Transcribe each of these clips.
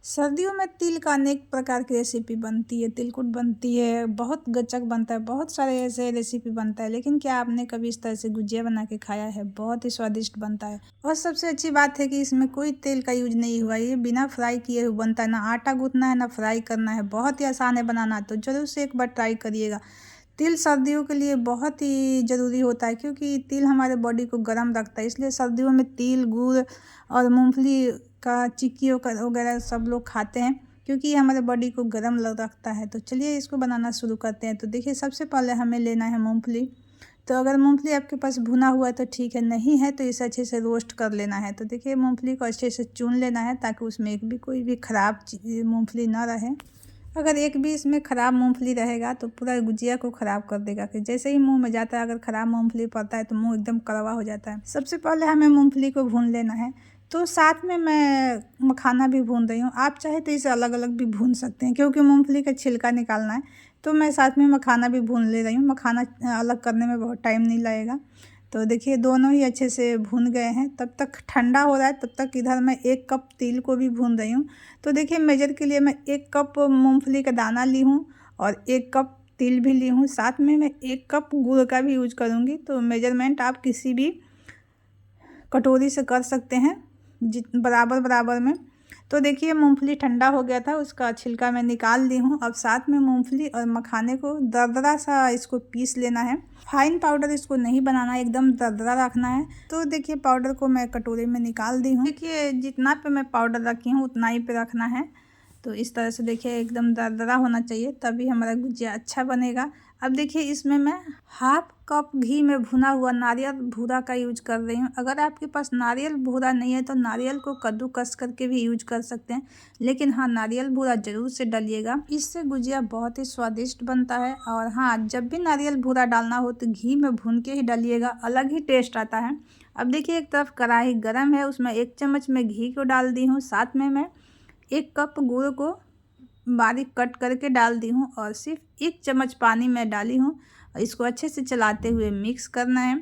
सर्दियों में तिल का अनेक प्रकार की रेसिपी बनती है, तिलकुट बनती है, बहुत गच्चक बनता है, बहुत सारे ऐसे रेसिपी बनता है। लेकिन क्या आपने कभी इस तरह से गुजिया बना के खाया है? बहुत ही स्वादिष्ट बनता है। और सबसे अच्छी बात है कि इसमें कोई तेल का यूज नहीं हुआ, ये बिना फ्राई किए हुए बनता है। ना आटा गूंथना है ना फ्राई करना है, बहुत ही आसान है बनाना। तो जरूर से एक बार ट्राई करिएगा। तिल सर्दियों के लिए बहुत ही ज़रूरी होता है, क्योंकि तिल हमारे बॉडी को गर्म रखता है। इसलिए सर्दियों में तिल, गुड़ और मूंगफली का चिक्की वगैरह सब लोग खाते हैं, क्योंकि ये हमारे बॉडी को गर्म रखता है। तो चलिए इसको बनाना शुरू करते हैं। तो देखिए, सबसे पहले हमें लेना है मूंगफली। तो अगर मूंगफली आपके पास भुना हुआ है तो ठीक है, नहीं है तो इसे अच्छे से रोस्ट कर लेना है। तो देखिए, मूंगफली को अच्छे से चून लेना है, ताकि उसमें एक भी कोई भी ख़राब मूंगफली ना रहे। अगर एक भी इसमें ख़राब मूंगफली रहेगा तो पूरा गुजिया को ख़राब कर देगा। कि जैसे ही मुंह में जाता है, अगर ख़राब मूंगफली पड़ता है तो मुंह एकदम कड़वा हो जाता है। सबसे पहले हमें मूंगफली को भून लेना है। तो साथ में मैं मखाना भी भून रही हूँ। आप चाहे तो इसे अलग अलग भी भून सकते हैं, क्योंकि मूंगफली का छिलका निकालना है। तो मैं साथ में मखाना भी भून ले रही हूँ। मखाना अलग करने में बहुत टाइम नहीं लगेगा। तो देखिए, दोनों ही अच्छे से भून गए हैं। तब तक ठंडा हो रहा है, तब तक इधर मैं 1 कप तिल को भी भून रही हूँ। तो देखिए, मेजर के लिए मैं 1 कप मूंगफली का दाना ली हूँ और 1 कप तिल भी ली हूँ। साथ में मैं 1 कप गुड़ का भी यूज करूँगी। तो मेजरमेंट आप किसी भी कटोरी से कर सकते हैं, बराबर बराबर में। तो देखिए, मूंगफली ठंडा हो गया था, उसका छिलका मैं निकाल ली हूँ। अब साथ में मूंगफली और मखाने को दरदरा सा इसको पीस लेना है। फाइन पाउडर इसको नहीं बनाना, एकदम दरदरा रखना है। तो देखिए, पाउडर को मैं कटोरी में निकाल दी हूँ। देखिए, जितना पे मैं पाउडर रखी हूँ उतना ही पे रखना है। तो इस तरह से देखिए, एकदम दरदरा होना चाहिए, तभी हमारा गुजिया अच्छा बनेगा। अब देखिए, इसमें मैं 1/2 कप घी में भुना हुआ नारियल भूरा का यूज कर रही हूँ। अगर आपके पास नारियल भूरा नहीं है तो नारियल को कद्दूकस करके भी यूज कर सकते हैं, लेकिन हाँ, नारियल भूरा जरूर से डालिएगा। इससे गुजिया बहुत ही स्वादिष्ट बनता है। और हाँ, जब भी नारियल भूरा डालना हो तो घी में भून के ही डालिएगा, अलग ही टेस्ट आता है। अब देखिए, एक तरफ कढ़ाई गर्म है, उसमें 1 चम्मच में घी को डाल दी हूँ। साथ में मैं 1 कप गुड़ को बारीक कट करके डाल दी हूँ और सिर्फ 1 चम्मच पानी में डाली हूँ। इसको अच्छे से चलाते हुए मिक्स करना है।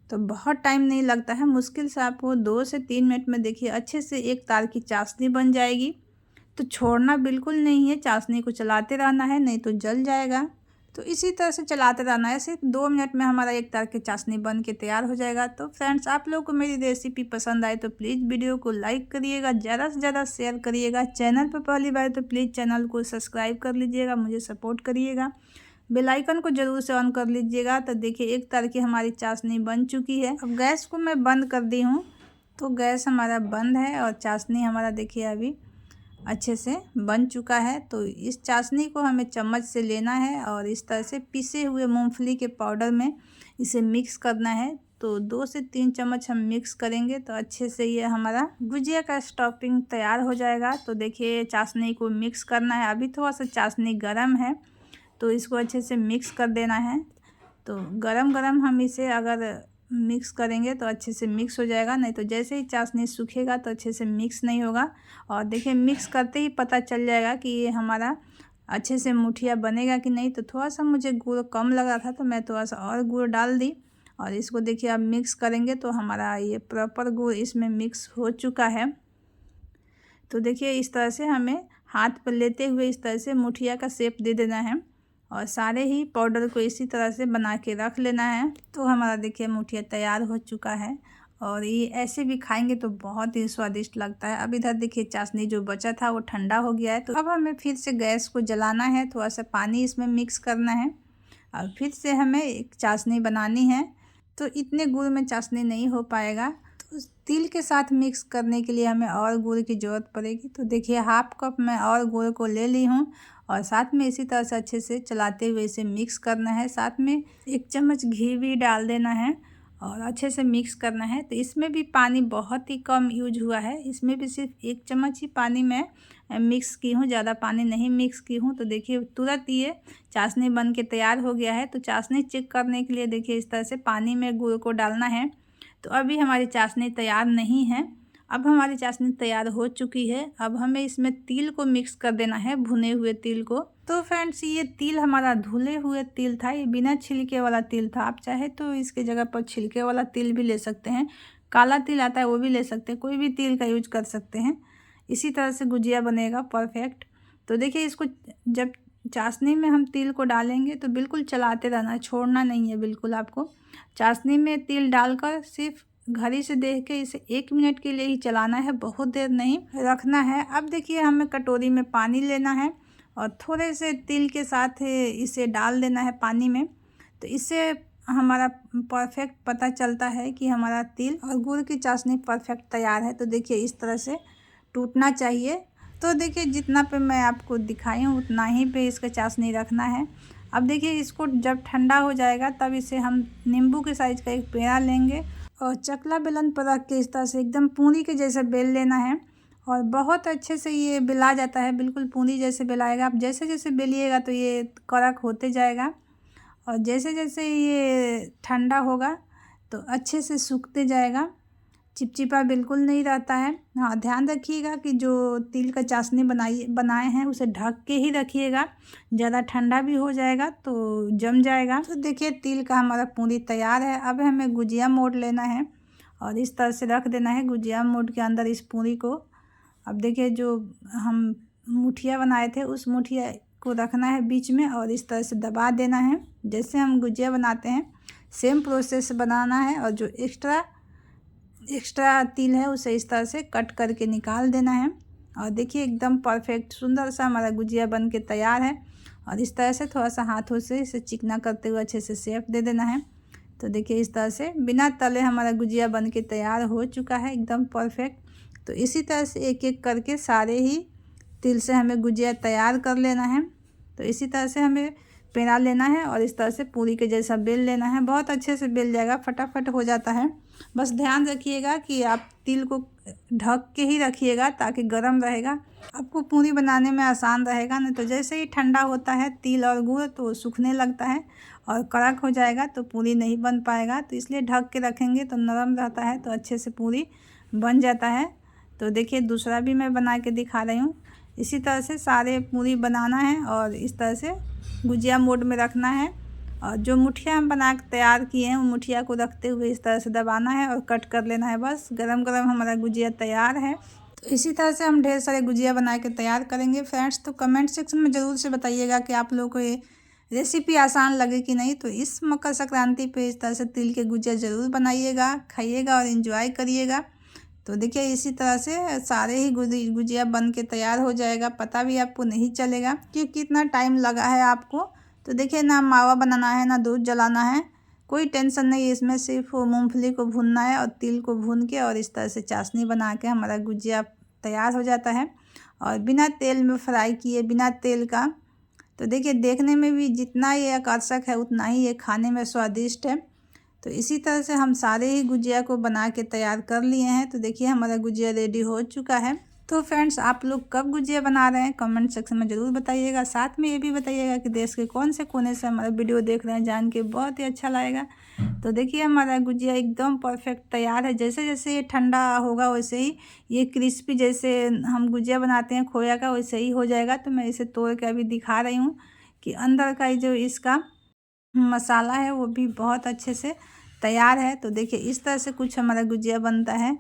तो बहुत टाइम नहीं लगता है, मुश्किल से आपको 2 से 3 मिनट में देखिए अच्छे से एक तार की चाशनी बन जाएगी। तो छोड़ना बिल्कुल नहीं है, चाशनी को चलाते रहना है, नहीं तो जल जाएगा। तो इसी तरह से चलाते रहना है। सिर्फ 2 मिनट में हमारा एक तार की चाशनी बन के तैयार हो जाएगा। तो फ्रेंड्स, आप लोगों को मेरी रेसिपी पसंद आए तो प्लीज़ वीडियो को लाइक करिएगा, ज़्यादा से ज़्यादा शेयर करिएगा। चैनल पर पहली बार तो प्लीज़ चैनल को सब्सक्राइब कर लीजिएगा, मुझे सपोर्ट करिएगा। बेल आइकन को जरूर से ऑन कर लीजिएगा। तो देखिए, एक तार की हमारी चाशनी बन चुकी है। अब गैस को मैं बंद कर दी हूँ। तो गैस हमारा बंद है और चाशनी हमारा देखिए अभी अच्छे से बन चुका है। तो इस चाशनी को हमें चम्मच से लेना है और इस तरह से पिसे हुए मूंगफली के पाउडर में इसे मिक्स करना है। तो 2 से 3 चम्मच हम मिक्स करेंगे तो अच्छे से ये हमारा गुजिया का स्टफिंग तैयार हो जाएगा। तो देखिए, चाशनी को मिक्स करना है। अभी थोड़ा सा चाशनी गर्म है, तो इसको अच्छे से मिक्स कर देना है। तो गरम गरम हम इसे अगर मिक्स करेंगे तो अच्छे से मिक्स हो जाएगा, नहीं तो जैसे ही चाशनी सूखेगा तो अच्छे से मिक्स नहीं होगा। और देखिए, मिक्स करते ही पता चल जाएगा कि ये हमारा अच्छे से मुठिया बनेगा कि नहीं। तो थोड़ा सा मुझे गुड़ कम लग रहा था, तो मैं थोड़ा सा और गुड़ डाल दी। और इसको देखिए, अब मिक्स करेंगे तो हमारा ये प्रॉपर गुड़ इसमें मिक्स हो चुका है। तो देखिए, इस तरह से हमें हाथ पर लेते हुए इस तरह से मुठिया का शेप दे देना है और सारे ही पाउडर को इसी तरह से बना के रख लेना है। तो हमारा देखिए मुठिया तैयार हो चुका है और ये ऐसे भी खाएंगे तो बहुत ही स्वादिष्ट लगता है। अब इधर देखिए, चाशनी जो बचा था वो ठंडा हो गया है। तो अब हमें फिर से गैस को जलाना है, थोड़ा सा पानी इसमें मिक्स करना है और फिर से हमें एक चाशनी बनानी है। तो इतने गुड़ में चाशनी नहीं हो पाएगा, तो तिल के साथ मिक्स करने के लिए हमें और गुड़ की ज़रूरत पड़ेगी। तो देखिए, 1/2 कप मैं और गुड़ को ले ली हूँ और साथ में इसी तरह से अच्छे से चलाते हुए इसे मिक्स करना है। साथ में 1 चम्मच घी भी डाल देना है और अच्छे से मिक्स करना है। तो इसमें भी पानी बहुत ही कम यूज हुआ है, इसमें भी सिर्फ 1 चम्मच ही पानी में मिक्स की हूँ, ज़्यादा पानी नहीं मिक्स की हूँ। तो देखिए, तुरंत ये चाशनी बन के तैयार हो गया है। तो चाशनी चेक करने के लिए देखिए, इस तरह से पानी में गुड़ को डालना है। तो अभी हमारी चाशनी तैयार नहीं है। अब हमारी चाशनी तैयार हो चुकी है। अब हमें इसमें तिल को मिक्स कर देना है, भुने हुए तिल को। तो फ्रेंड्स, ये तिल हमारा धुले हुए तिल था, ये बिना छिलके वाला तिल था। आप चाहे तो इसके जगह पर छिलके वाला तिल भी ले सकते हैं, काला तिल आता है वो भी ले सकते हैं, कोई भी तिल का यूज कर सकते हैं। इसी तरह से गुजिया बनेगा परफेक्ट। तो देखिए इसको जब चाशनी में हम तिल को डालेंगे तो बिल्कुल चलाते रहना है, छोड़ना नहीं है बिल्कुल आपको। चाशनी में तिल डालकर सिर्फ घड़ी से देख के इसे 1 मिनट के लिए ही चलाना है, बहुत देर नहीं रखना है। अब देखिए हमें कटोरी में पानी लेना है और थोड़े से तिल के साथ इसे डाल देना है पानी में। तो इससे हमारा परफेक्ट पता चलता है कि हमारा तिल और गुड़ की चाशनी परफेक्ट तैयार है। तो देखिए इस तरह से टूटना चाहिए। तो देखिए जितना पे मैं आपको दिखाई हूँ उतना ही पे इसका चाशनी रखना है। अब देखिए इसको जब ठंडा हो जाएगा तब इसे हम नींबू के साइज का एक पेड़ा लेंगे और चकला बेलन पर रख के इस तरह से एकदम पूरी के जैसे बेल लेना है। और बहुत अच्छे से ये बेला जाता है, बिल्कुल पूरी जैसे बेलाएगा। आप जैसे जैसे बेलिएगा तो ये कड़क होते जाएगा और जैसे जैसे ये ठंडा होगा तो अच्छे से सूखते जाएगा, चिपचिपा बिल्कुल नहीं रहता है। हाँ, ध्यान रखिएगा कि जो तिल का चाशनी बनाए हैं उसे ढक के ही रखिएगा, ज़्यादा ठंडा भी हो जाएगा तो जम जाएगा। तो देखिए तिल का हमारा पूरी तैयार है। अब हमें गुजिया मोड़ लेना है और इस तरह से रख देना है गुजिया मोड़ के अंदर इस पूरी को। अब देखिए जो हम मुठिया बनाए थे उस मुठिया को रखना है बीच में और इस तरह से दबा देना है। जैसे हम गुजिया बनाते हैं सेम प्रोसेस से बनाना है और जो एक्स्ट्रा तिल है उसे इस तरह से कट करके निकाल देना है। और देखिए एकदम परफेक्ट सुंदर सा हमारा गुजिया बन के तैयार है। और इस तरह से थोड़ा सा हाथों से इसे चिकना करते हुए अच्छे से शेप दे देना है। तो देखिए इस तरह से बिना तले हमारा गुजिया बन के तैयार हो चुका है एकदम परफेक्ट। तो इसी तरह से एक एक करके सारे ही तिल से हमें गुजिया तैयार कर लेना है। तो इसी तरह से हमें पेड़ा लेना है और इस तरह से पूरी के जैसा बेल लेना है। बहुत अच्छे से बेल जाएगा, फटाफट हो जाता है। बस ध्यान रखिएगा कि आप तिल को ढक के ही रखिएगा ताकि गर्म रहेगा, आपको पूरी बनाने में आसान रहेगा। नहीं तो जैसे ही ठंडा होता है तिल और गुड़ तो सूखने लगता है और कड़क हो जाएगा तो पूरी नहीं बन पाएगा। तो इसलिए ढक के रखेंगे तो नरम रहता है तो अच्छे से पूरी बन जाता है। तो देखिए दूसरा भी मैं बना के दिखा रही हूँ। इसी तरह से सारे पूरी बनाना है और इस तरह से गुजिया मोड में रखना है। और जो मुठिया हम बना के तैयार किए हैं वो मुठिया को रखते हुए इस तरह से दबाना है और कट कर लेना है। बस गरम गरम हमारा गुजिया तैयार है। तो इसी तरह से हम ढेर सारे गुजिया बना के तैयार करेंगे फ्रेंड्स। तो कमेंट सेक्शन में ज़रूर से बताइएगा कि आप लोगों को ये रेसिपी आसान लगे कि नहीं। तो इस मकर संक्रांति पे इस तरह से तिल के गुजिया ज़रूर बनाइएगा, खाइएगा और इन्जॉय करिएगा। तो देखिए इसी तरह से सारे ही गुजिया बन के तैयार हो जाएगा, पता भी आपको नहीं चलेगा कि कितना टाइम लगा है आपको। तो देखिए ना मावा बनाना है ना दूध जलाना है, कोई टेंशन नहीं है इसमें। सिर्फ मूंगफली को भूनना है और तिल को भून के और इस तरह से चाशनी बना के हमारा गुजिया तैयार हो जाता है और बिना तेल में फ्राई किए, बिना तेल का। तो देखिए देखने में भी जितना ये आकर्षक है उतना ही ये खाने में स्वादिष्ट है। तो इसी तरह से हम सारे ही गुजिया को बना के तैयार कर लिए हैं। तो देखिए हमारा गुजिया रेडी हो चुका है। तो फ्रेंड्स आप लोग कब गुजिया बना रहे हैं कमेंट सेक्शन में ज़रूर बताइएगा। साथ में ये भी बताइएगा कि देश के कौन से कोने से हमारा वीडियो देख रहे हैं, जान के बहुत ही अच्छा लगेगा। तो देखिए हमारा गुजिया एकदम परफेक्ट तैयार है। जैसे जैसे ये ठंडा होगा वैसे ही ये क्रिस्पी, जैसे हम गुजिया बनाते हैं खोया का, वैसे ही हो जाएगा। तो मैं इसे तोड़ के अभी दिखा रही हूँ कि अंदर का जो इसका मसाला है वो भी बहुत अच्छे से तैयार है। तो देखिए इस तरह से कुछ हमारा गुजिया बनता है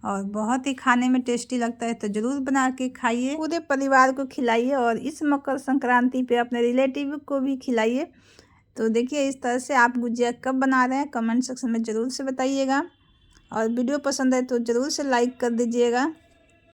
और बहुत ही खाने में टेस्टी लगता है। तो ज़रूर बना के खाइए, पूरे परिवार को खिलाइए और इस मकर संक्रांति पे अपने रिलेटिव को भी खिलाइए। तो देखिए इस तरह से आप गुजिया कब बना रहे हैं कमेंट सेक्शन में ज़रूर से बताइएगा। और वीडियो पसंद है तो ज़रूर से लाइक कर दीजिएगा।